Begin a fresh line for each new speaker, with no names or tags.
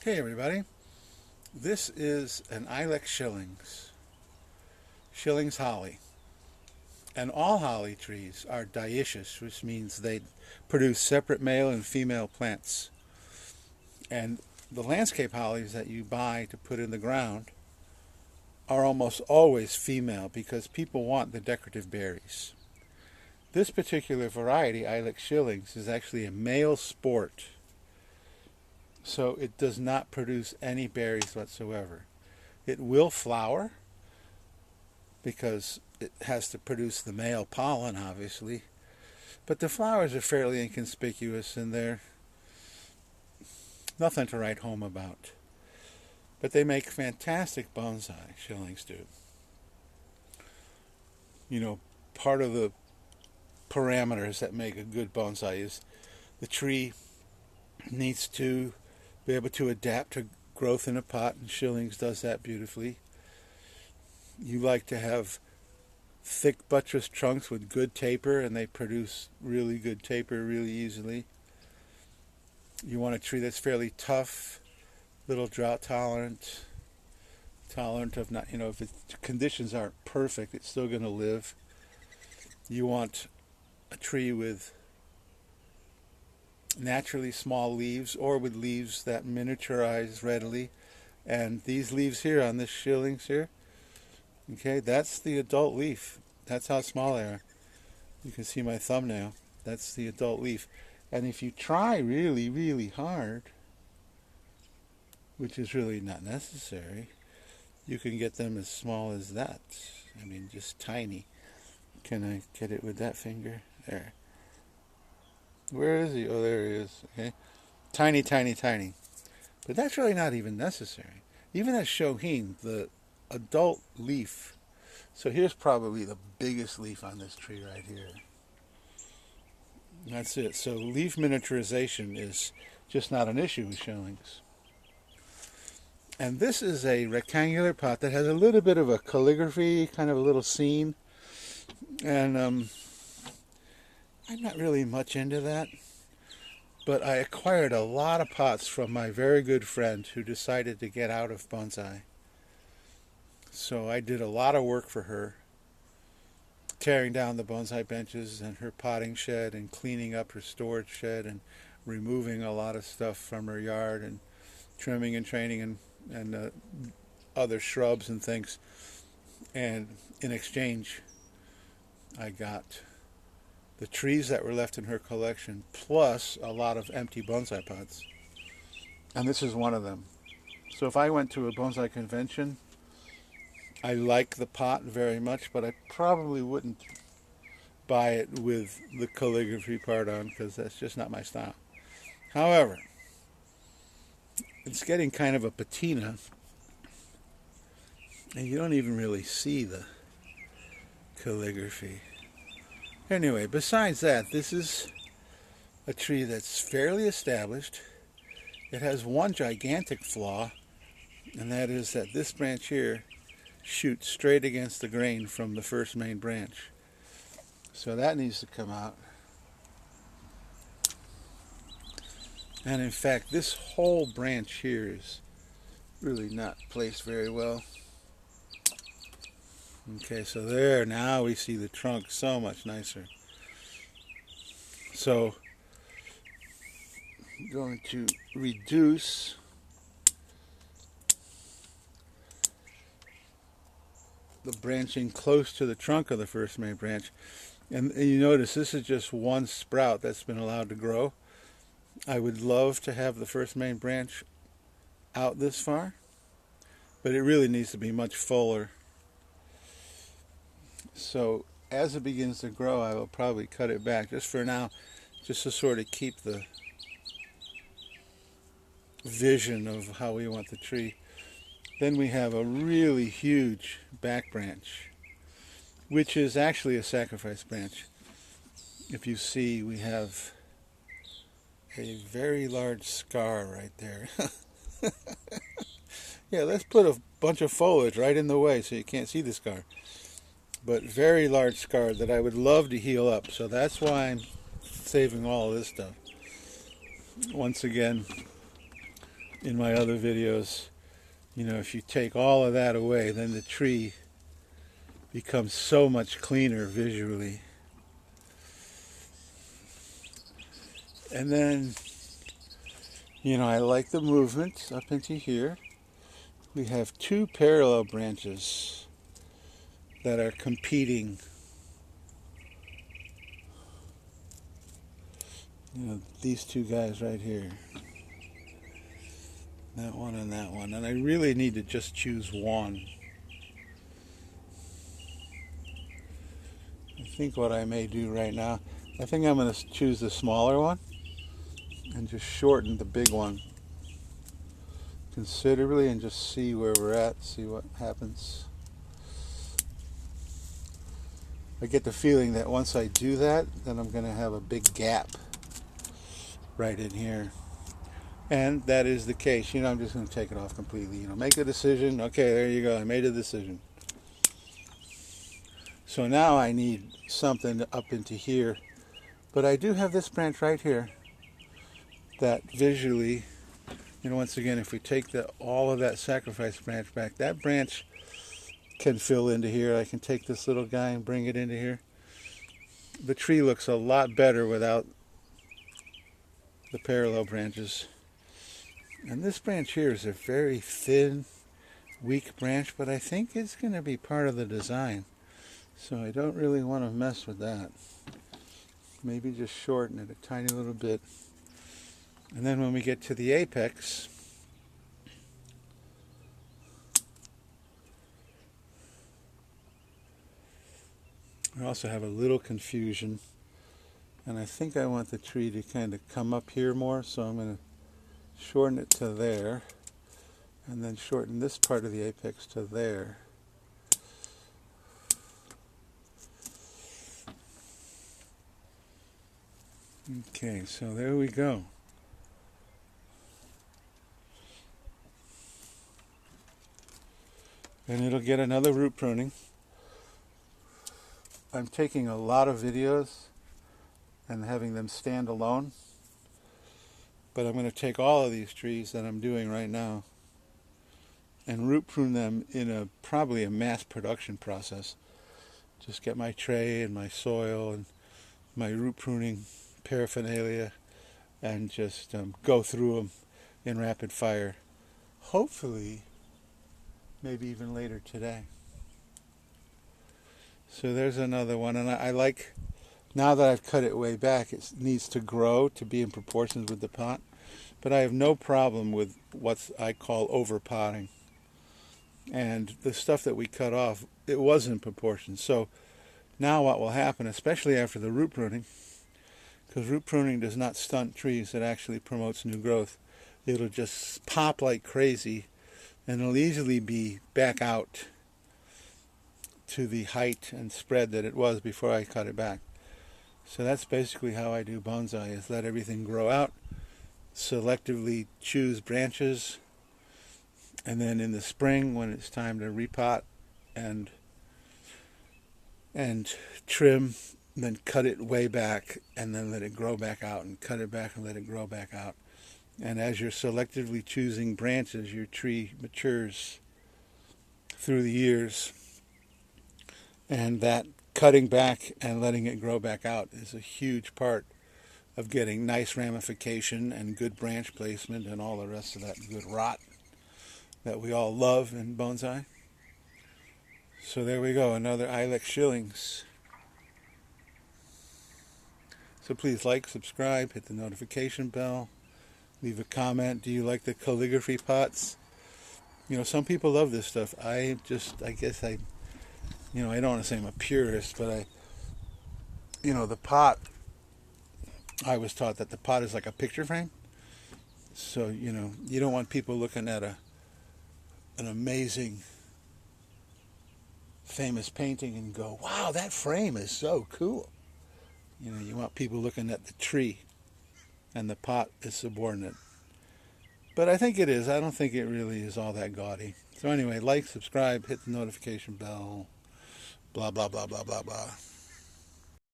Hey everybody, this is an Ilex Shillings holly. And all holly trees are dioecious, which means they produce separate male and female plants. And the landscape hollies that you buy to put in the ground are almost always female because people want the decorative berries. This particular variety, Ilex Shillings, is actually a male sport. So it does not produce any berries whatsoever. It will flower because it has to produce the male pollen, obviously. But the flowers are fairly inconspicuous and they're nothing to write home about. But they make fantastic bonsai, Shillings do. You know, part of the parameters that make a good bonsai is the tree needs to be able to adapt to growth in a pot, and Shillings does that beautifully. You like to have thick buttress trunks with good taper, and they produce really good taper really easily. You want a tree that's fairly tough, little drought tolerant of not, if the conditions aren't perfect, it's still going to live. You want a tree with naturally small leaves or with leaves that miniaturize readily. And these leaves here on this Shillings here, okay, that's the adult leaf. That's how small they are. You can see my thumbnail. That's the adult leaf. And if you try really, really hard, which is really not necessary, you can get them as small as that. I mean, just tiny. Can I get it with that finger? There. Where is he? Oh, there he is. Okay, tiny, tiny, tiny. But that's really not even necessary. Even as Shohin, the adult leaf. So here's probably the biggest leaf on this tree right here. That's it. So leaf miniaturization is just not an issue with Shillings. And this is a rectangular pot that has a little bit of a calligraphy, kind of a little scene. And I'm not really much into that, but I acquired a lot of pots from my very good friend who decided to get out of bonsai. So I did a lot of work for her, tearing down the bonsai benches and her potting shed and cleaning up her storage shed and removing a lot of stuff from her yard and trimming and training and other shrubs and things. And in exchange, I got the trees that were left in her collection, plus a lot of empty bonsai pots. And this is one of them. So if I went to a bonsai convention, I like the pot very much, but I probably wouldn't buy it with the calligraphy part on because that's just not my style. However, it's getting kind of a patina, and you don't even really see the calligraphy. Anyway, besides that, this is a tree that's fairly established. It has one gigantic flaw, and that is that this branch here shoots straight against the grain from the first main branch. So that needs to come out. And in fact, this whole branch here is really not placed very well. Okay, so there, now we see the trunk so much nicer. So, I'm going to reduce the branching close to the trunk of the first main branch. And you notice this is just one sprout that's been allowed to grow. I would love to have the first main branch out this far, but it really needs to be much fuller. So as it begins to grow, I will probably cut it back just for now, just to sort of keep the vision of how we want the tree. Then we have a really huge back branch, which is actually a sacrifice branch. If you see, we have a very large scar right there. Yeah, let's put a bunch of foliage right in the way so you can't see the scar. But very large scar that I would love to heal up. So that's why I'm saving all of this stuff. Once again, in my other videos, if you take all of that away, then the tree becomes so much cleaner visually. And then, I like the movement up into here. We have two parallel branches that are competing. These two guys right here. That one and that one. And I really need to just choose one. I think what I may do right now, I think I'm going to choose the smaller one and just shorten the big one considerably and just see where we're at, see what happens. I get the feeling that once I do that, then I'm going to have a big gap right in here. And that is the case. I'm just going to take it off completely. Make a decision. Okay, there you go. I made a decision. So now I need something up into here. But I do have this branch right here that visually, once again, if we take all of that sacrifice branch back, that branch can fill into here. I can take this little guy and bring it into here. The tree looks a lot better without the parallel branches. And this branch here is a very thin, weak branch, but I think it's going to be part of the design. So I don't really want to mess with that. Maybe just shorten it a tiny little bit. And then when we get to the apex, I also have a little confusion. And I think I want the tree to kind of come up here more, so I'm going to shorten it to there. And then shorten this part of the apex to there. Okay, so there we go. And it'll get another root pruning. I'm taking a lot of videos and having them stand alone. But I'm going to take all of these trees that I'm doing right now and root prune them in probably a mass production process. Just get my tray and my soil and my root pruning paraphernalia and just go through them in rapid fire. Hopefully, maybe even later today. So there's another one, and I like, now that I've cut it way back, it needs to grow to be in proportions with the pot. But I have no problem with what I call over-potting. And the stuff that we cut off, it was in proportion. So now what will happen, especially after the root pruning, because root pruning does not stunt trees, it actually promotes new growth. It'll just pop like crazy, and it'll easily be back out to the height and spread that it was before I cut it back. So that's basically how I do bonsai, is let everything grow out, selectively choose branches, and then in the spring when it's time to repot and trim, then cut it way back and then let it grow back out, and cut it back and let it grow back out. And as you're selectively choosing branches, your tree matures through the years. And that cutting back and letting it grow back out is a huge part of getting nice ramification and good branch placement and all the rest of that good rot that we all love in bonsai. So there we go, another Ilex Shillings. So please like, subscribe, hit the notification bell, leave a comment. Do you like the calligraphy pots? Some people love this stuff. I guess I don't want to say I'm a purist, but the pot, I was taught that the pot is like a picture frame. So, you don't want people looking at an amazing, famous painting and go, wow, that frame is so cool. You want people looking at the tree, and the pot is subordinate. But I think it is. I don't think it really is all that gaudy. So anyway, like, subscribe, hit the notification bell, blah, blah, blah, blah, blah, blah.